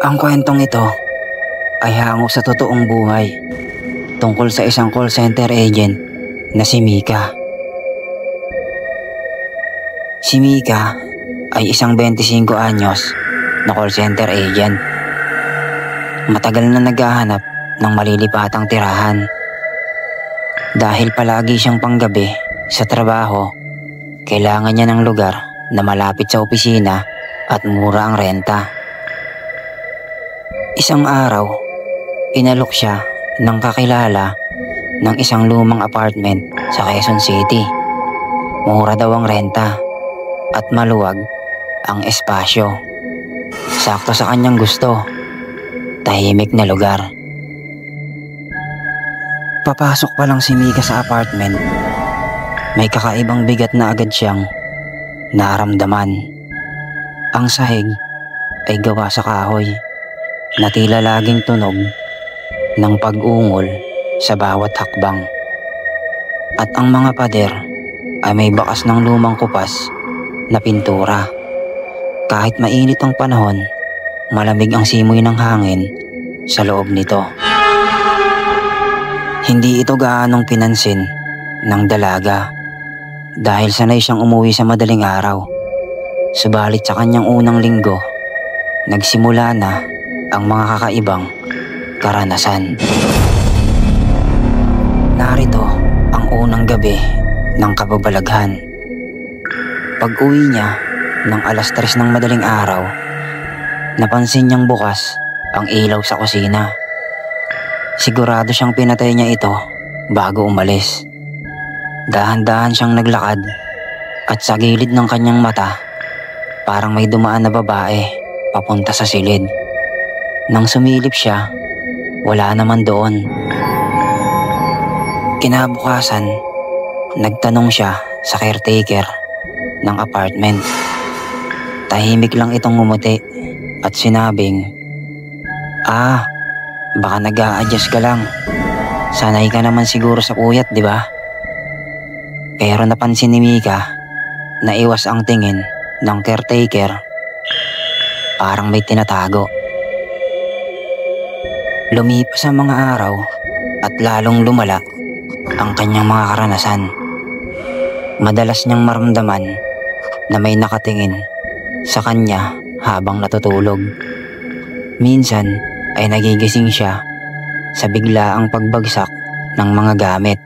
Ang kwentong ito ay hango sa totoong buhay tungkol sa isang call center agent na si Mika. Si Mika ay isang 25 anyos na call center agent. Matagal na naghahanap ng malilipatang tirahan. Dahil palagi siyang panggabi sa trabaho, kailangan niya ng lugar na malapit sa opisina at mura ang renta. Isang araw, inalok siya ng kakilala ng isang lumang apartment sa Quezon City. Mura daw ang renta at maluwag ang espasyo. Sakto sa kanyang gusto, tahimik na lugar. Papasok pa lang si Mika sa apartment, may kakaibang bigat na agad siyang naramdaman. Ang sahig ay gawa sa kahoy na tila laging tunog ng pag-ungol sa bawat hakbang. At ang mga pader ay may bakas ng lumang kupas na pintura. Kahit mainit ang panahon, malamig ang simoy ng hangin sa loob nito. Hindi ito gaanong pinansin ng dalaga dahil sanay siyang umuwi sa madaling araw. Subalit sa kanyang unang linggo, nagsimula na ang mga kakaibang karanasan. Narito ang unang gabi ng kababalaghan. Pag-uwi niya ng 3:00 ng madaling araw, napansin niyang bukas ang ilaw sa kusina. Sigurado siyang pinatay niya ito bago umalis. Dahan-dahan siyang naglakad at sa gilid ng kanyang mata, parang may dumaan na babae papunta sa silid. Nang sumilip siya, wala naman doon. Kinabukasan, nagtanong siya sa caretaker ng apartment. Tahimik lang itong ngumuti at sinabing, baka nag-a-adjust ka lang. Sanay ka naman siguro sa puyat, di ba? Pero napansin ni Mika na iwas ang tingin ng caretaker. Parang may tinatago. Lumipas ang mga araw at lalong lumala ang kanyang mga karanasan. Madalas niyang maramdaman na may nakatingin sa kanya habang natutulog. Minsan ay nagigising siya sa biglaang pagbagsak ng mga gamit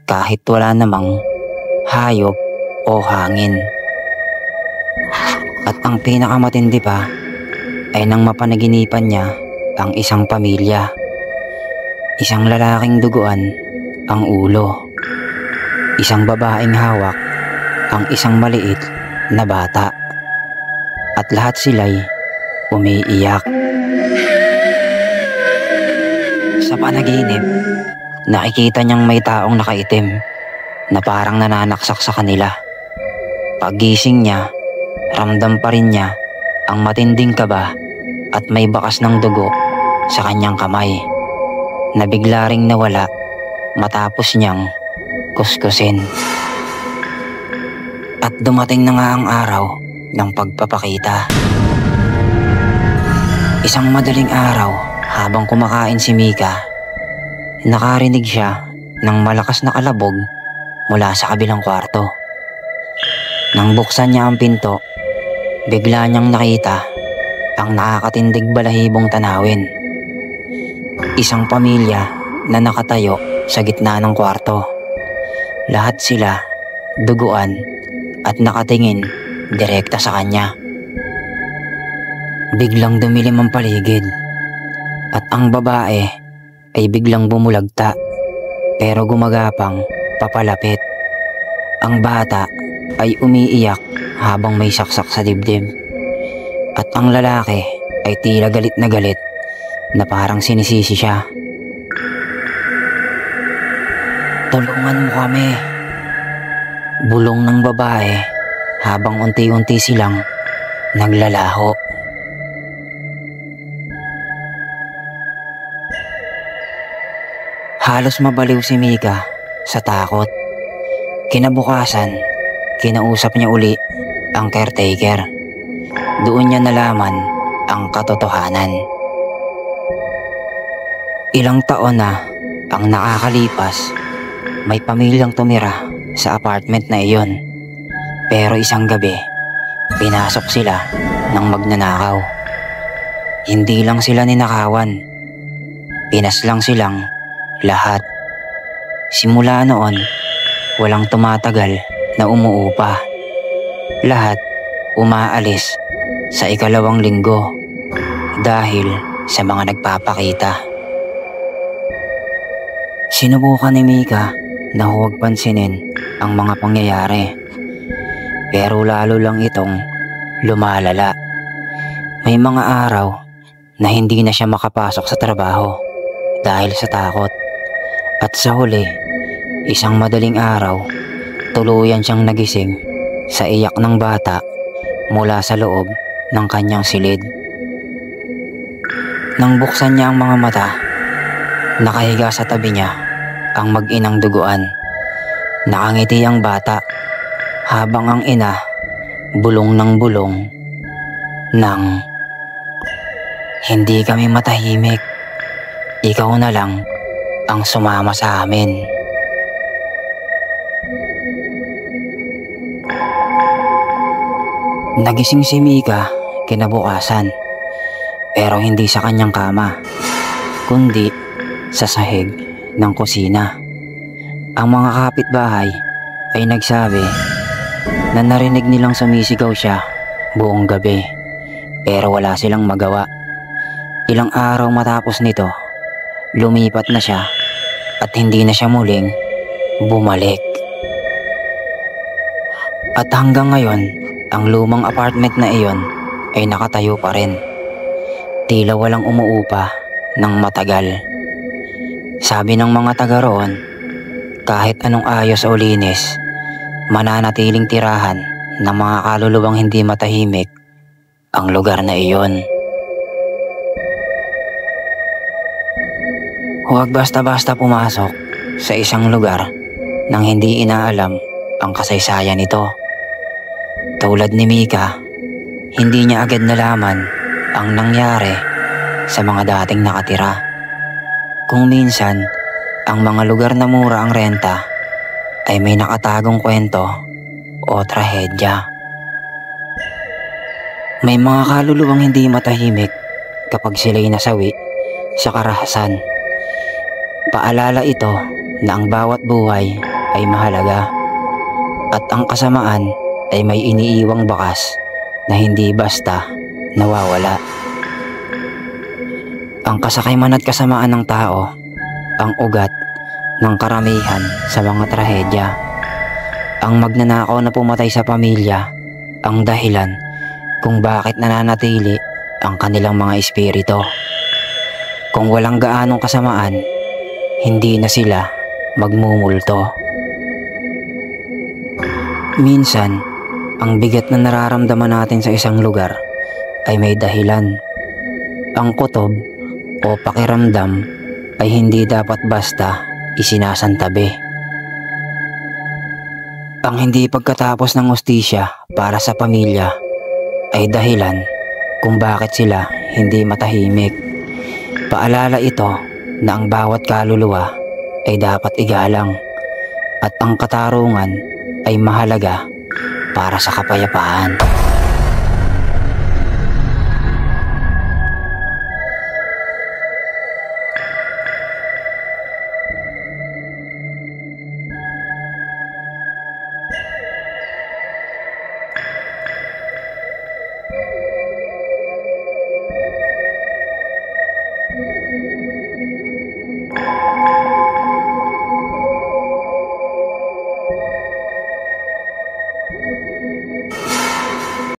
kahit wala namang hayop o hangin. At ang pinakamatindi pa ay nang mapanaginipan niya ang isang pamilya. Isang lalaking duguan ang ulo. Isang babaeng hawak ang isang maliit na bata. At lahat sila'y umiiyak. Sa panaginip, nakikita niyang may taong nakaitim na parang nananaksak sa kanila. Paggising niya, ramdam pa rin niya ang matinding kaba at may bakas ng dugo sa kanyang kamay na bigla ring nawala matapos niyang kuskusin. At dumating na nga ang araw ng pagpapakita. Isang madaling araw habang kumakain si Mika, nakarinig siya ng malakas na kalabog mula sa kabilang kwarto. Nang buksan niya ang pinto, bigla niyang nakita ang nakakatindig balahibong tanawin. Isang pamilya na nakatayo sa gitna ng kwarto. Lahat sila duguan at nakatingin direkta sa kanya. Biglang dumilim ang paligid at ang babae ay biglang bumulagta pero gumagapang papalapit. Ang bata ay umiiyak habang may saksak sa dibdib at ang lalaki ay tila galit na parang sinisisi siya. "Tulungan mo kami," bulong ng babae habang unti-unti silang naglalaho. Halos mabaliw si Mika sa takot. Kinabukasan, kinausap niya uli ang caretaker. Doon niya nalaman ang katotohanan. Ilang taon na ang nakakalipas, may pamilyang tumira sa apartment na iyon. Pero isang gabi, pinasok sila ng magnanakaw. Hindi lang sila ninakawan, pinaslang silang lahat. Simula noon, walang tumatagal na umuupa. Lahat umaalis sa ikalawang linggo dahil sa mga nagpapakita. Sinubukan ni Mika na huwag pansinin ang mga pangyayari, pero lalo lang itong lumalala. May mga araw na hindi na siya makapasok sa trabaho dahil sa takot. At sa huli, isang madaling araw, tuluyan siyang nagising sa iyak ng bata mula sa loob ng kanyang silid. Nang buksan niya ang mga mata, nakahiga sa tabi niya ang mag-inang duguan. Nakangiti ang bata habang ang ina bulong ng bulong ng, "Hindi kami matahimik. Ikaw na lang ang sumama sa amin." Nagising si Mika kinabukasan, pero hindi sa kanyang kama, kundi sa sahig ng kusina. Ang mga kapitbahay ay nagsabi na narinig nilang sumisigaw siya buong gabi, pero wala silang magawa. Ilang araw matapos nito, lumipat na siya at hindi na siya muling bumalik. At hanggang ngayon, ang lumang apartment na iyon ay nakatayo pa rin. Tila walang umuupa ng matagal. Sabi ng mga taga roon, kahit anong ayos o linis, mananatiling tirahan ng mga kaluluwang hindi matahimik ang lugar na iyon. Huwag basta-basta pumasok sa isang lugar nang hindi inaalam ang kasaysayan nito. Tulad ni Mika, hindi niya agad nalaman ang nangyari sa mga dating nakatira. Kung minsan, ang mga lugar na mura ang renta ay may nakatagong kwento o trahedya. May mga kaluluwang hindi matahimik kapag sila'y nasawi sa karahasan. Paalala ito na ang bawat buhay ay mahalaga at ang kasamaan ay may iniiwang bakas na hindi basta nawawala. Ang kasakiman at kasamaan ng tao ang ugat ng karamihan sa mga trahedya. Ang magnanakaw na pumatay sa pamilya ang dahilan kung bakit nananatili ang kanilang mga espiritu. Kung walang gaanong kasamaan, hindi na sila magmumulto. Minsan, ang bigat na nararamdaman natin sa isang lugar ay may dahilan. Ang kutob o pakiramdam ay hindi dapat basta isinasantabi. Ang hindi pagkatapos ng hustisya para sa pamilya ay dahilan kung bakit sila hindi matahimik. Paalala ito na ang bawat kaluluwa ay dapat igalang at ang katarungan ay mahalaga para sa kapayapaan.